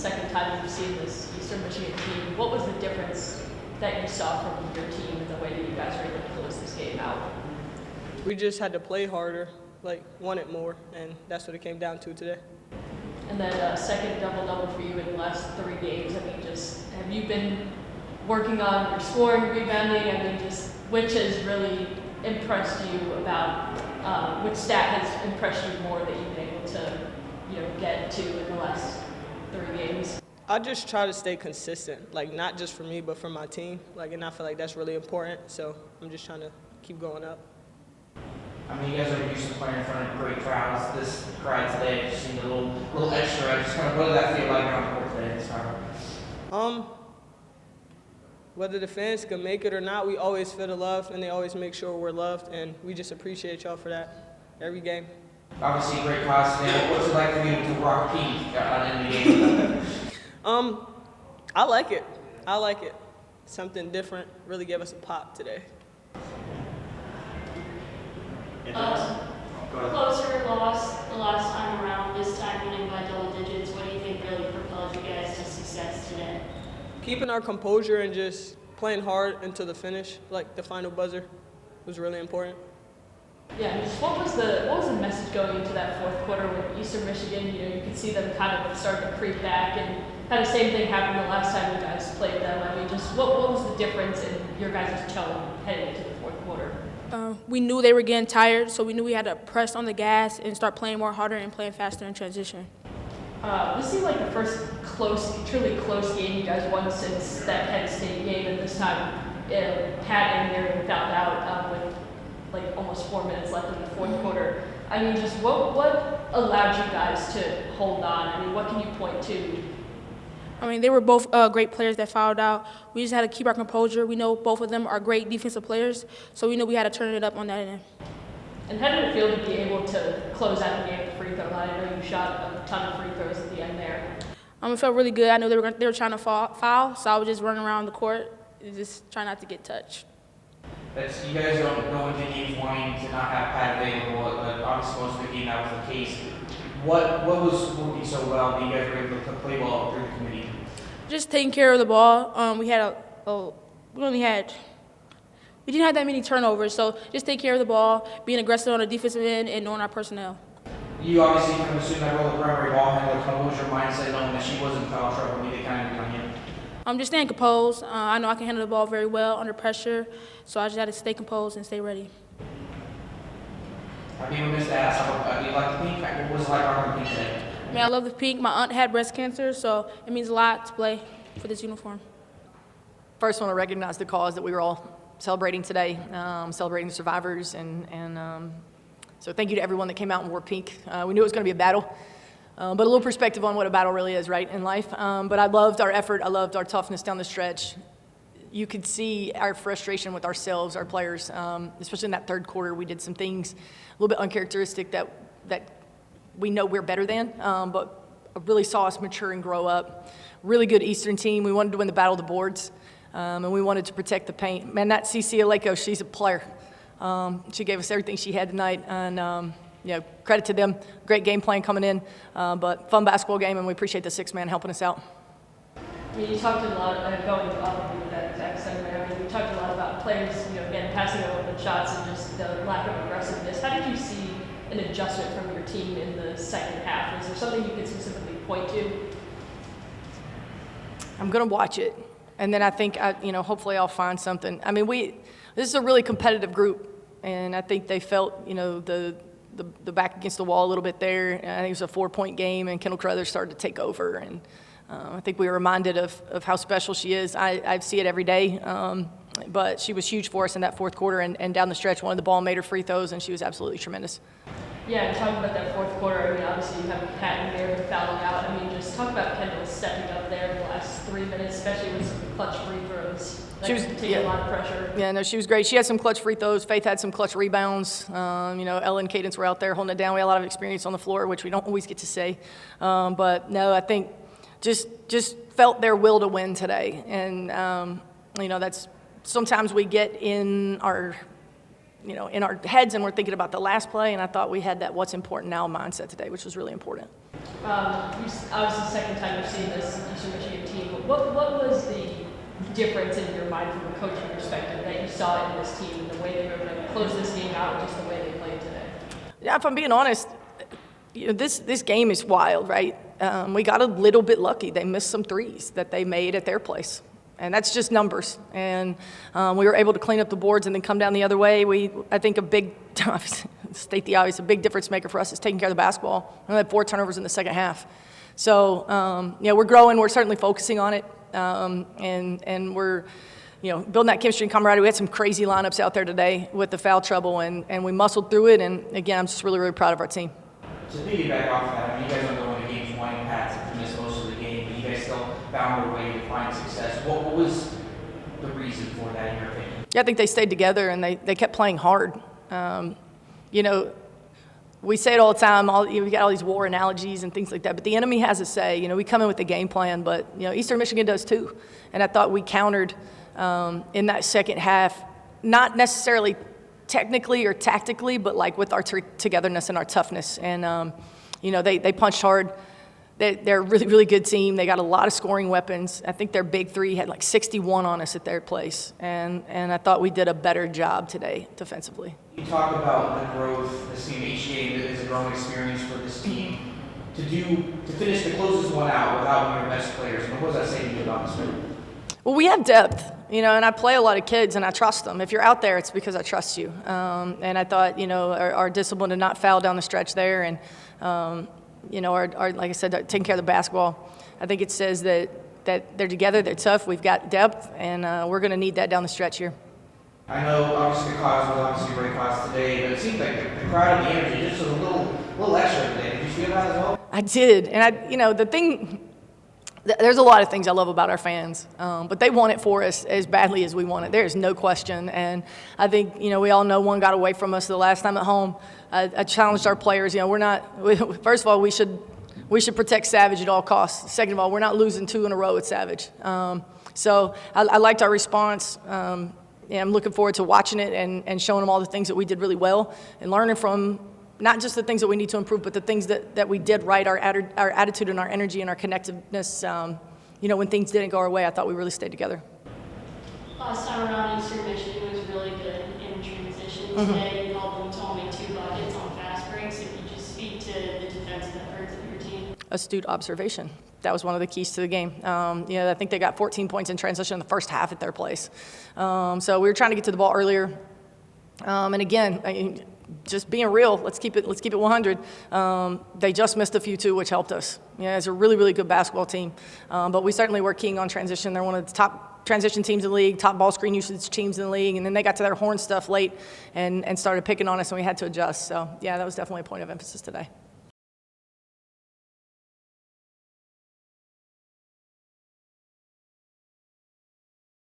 second time you've seen this Eastern Michigan team. What was the difference that you saw from your team and the way that you guys were able to close this game out? We just had to play harder, want it more, and that's what it came down to today. And then second double-double for you in the last 3 games. I mean, just have you been working on your scoring, rebounding? I mean, just which has really impressed you about, which stat has impressed you more that you've been able to, get to in the last 3 games? I just try to stay consistent, not just for me, but for my team. And I feel like that's really important, so I'm just trying to keep going up. I mean, you guys are used to playing in front of great crowds. This crowd today just seemed a little extra. Just what did that feel like on the court today? Sorry. Whether the fans can make it or not, we always feel the love, and they always make sure we're loved, and we just appreciate y'all for that every game. Obviously, great cause today. What's it like for you to rock pink in the game? I like it. Something different really gave us a pop today. Closer loss the last time around, this time winning by double digits. What do you think really propelled you guys to success today? Keeping our composure and just playing hard until the finish, the final buzzer, was really important. Yeah, and just what was the message going into that fourth quarter with Eastern Michigan? You could see them kind of starting to creep back, and kind of same thing happened the last time you guys played them. I mean, just what was the difference in your guys' tone heading into the fourth quarter? We knew they were getting tired, so we knew we had to press on the gas and start playing more harder and playing faster in transition. This seemed like the first truly close game you guys won since that Penn State game, and this time Pat and Marion found out with almost 4 minutes left in the fourth quarter. I mean, just what allowed you guys to hold on? I mean, what can you point to? I mean, they were both great players that fouled out. We just had to keep our composure. We know both of them are great defensive players, so we knew we had to turn it up on that end. And how did it feel to be able to close out the game at the free throw line? I know you shot a ton of free throws at the end there. It felt really good. I knew they were trying to foul, so I was just running around the court and just trying not to get touched. You guys don't go into games wanting to not have Pat available, but obviously most of the game that was the case. What was working so well that you guys were able to play well through the committee? Just taking care of the ball. We didn't have that many turnovers, so just take care of the ball, being aggressive on the defensive end, and knowing our personnel. You obviously kind of assumed that role of primary ball handler. What was your mindset knowing that she wasn't in foul trouble? Maybe kind of on you. I'm just staying composed. I know I can handle the ball very well under pressure, so I just had to stay composed and stay ready. Have you missed that? Do you like the pink? What was it like on the pink today? I mean, I love the pink. My aunt had breast cancer, so it means a lot to play for this uniform. First, I want to recognize the cause that we were all celebrating today, celebrating the survivors, and so thank you to everyone that came out and wore pink. We knew it was going to be a battle, but a little perspective on what a battle really is, right, in life. But I loved our effort. I loved our toughness down the stretch. You could see our frustration with ourselves, our players, especially in that third quarter. We did some things a little bit uncharacteristic that we know we're better than, but I really saw us mature and grow up. Really good Eastern team. We wanted to win the battle of the boards, and we wanted to protect the paint. Man, that CC Aleko, she's a player. She gave us everything she had tonight, and credit to them. Great game plan coming in, but fun basketball game, and we appreciate the six-man helping us out. I mean, you talked a lot going off of that exact same there. I mean, we talked a lot about players, again, passing over the shots and just the lack of aggressiveness. How did you see an adjustment from your team in the second half? Is there something you could specifically point to? I'm going to watch it, and then I think, hopefully I'll find something. I mean, this is a really competitive group, and I think they felt, the back against the wall a little bit there. I think it was a 4-point game, and Kendall Carruthers started to take over, and I think we were reminded of how special she is. I see it every day, but she was huge for us in that fourth quarter, and down the stretch, one of the ball made her free throws, and she was absolutely tremendous. Yeah, and talking about that fourth quarter, I mean, obviously you have Pat and Marion fouling out. I mean, just talk about Kendall stepping up there in the last 3 minutes, especially with some clutch free throws. She was taking a lot of pressure. Yeah, no, she was great. She had some clutch free throws. Faith had some clutch rebounds. Ella and Cadence were out there holding it down. We had a lot of experience on the floor, which we don't always get to say. But no, I think just felt their will to win today, and that's sometimes we get in our heads and we're thinking about the last play, and I thought we had that what's important now mindset today, which was really important. Obviously, second time you've seen this Eastern Michigan team. But what was the difference in your mind from a coaching perspective that you saw in this team, the way they were going to close this game out, just the way they played today? Yeah, if I'm being honest, this game is wild, right? We got a little bit lucky. They missed some threes that they made at their place. And that's just numbers. And we were able to clean up the boards and then come down the other way. I think a big, state the obvious, a big difference maker for us is taking care of the basketball. We had 4 turnovers in the second half. So, we're growing. We're certainly focusing on it. And we're, building that chemistry and camaraderie. We had some crazy lineups out there today with the foul trouble, and we muscled through it. And, again, I'm just really, really proud of our team. To piggyback off that, you guys don't go into games wanting paths to miss most of the game, but you guys still found a way to find success. What was the reason for that, in your opinion? Yeah, I think they stayed together and they kept playing hard. We say it all the time, we got all these war analogies and things like that, but the enemy has a say. We come in with a game plan, but, Eastern Michigan does too. And I thought we countered in that second half, not necessarily technically or tactically, but like with our togetherness and our toughness. And, they punched hard. They're a really, really good team. They got a lot of scoring weapons. I think their big three had like 61 on us at their place. And I thought we did a better job today defensively. You talk about the growth, this team each game is a growing experience for this team. To finish the closest one out without one of your best players, what does that say to you about this team? Well, we have depth, and I play a lot of kids, and I trust them. If you're out there, it's because I trust you. And I thought, our discipline to not foul down the stretch there, and our like I said, taking care of the basketball. I think it says that they're together, they're tough, we've got depth, and we're going to need that down the stretch here. I know, obviously, the cause was obviously a great cause today, but it seemed like the crowd and the energy just was a little extra today. Did you feel that as well? I did, and the thing. There's a lot of things I love about our fans, but they want it for us as badly as we want it. There's no question, and I think we all know one got away from us the last time at home. I challenged our players. First of all, we should protect Savage at all costs. Second of all, we're not losing 2 in a row at Savage. So I liked our response. And I'm looking forward to watching it and showing them all the things that we did really well and learning from. Not just the things that we need to improve, but the things that we did right, our attitude and our energy and our connectiveness. When things didn't go our way, I thought we really stayed together. Last time around, Eastern Michigan was really good in transition. Today, you held them to only 2 buckets on fast breaks. If you just speak to the defensive efforts of your team. Astute observation. That was one of the keys to the game. I think they got 14 points in transition in the first half at their place. So we were trying to get to the ball earlier. And again, just being real, let's keep it 100. They just missed a few too, which helped us. It's a really, really good basketball team. But we certainly were keen on transition. They're one of the top transition teams in the league, top ball screen usage teams in the league. And then they got to their horn stuff late and started picking on us, and we had to adjust. So, yeah, that was definitely a point of emphasis today.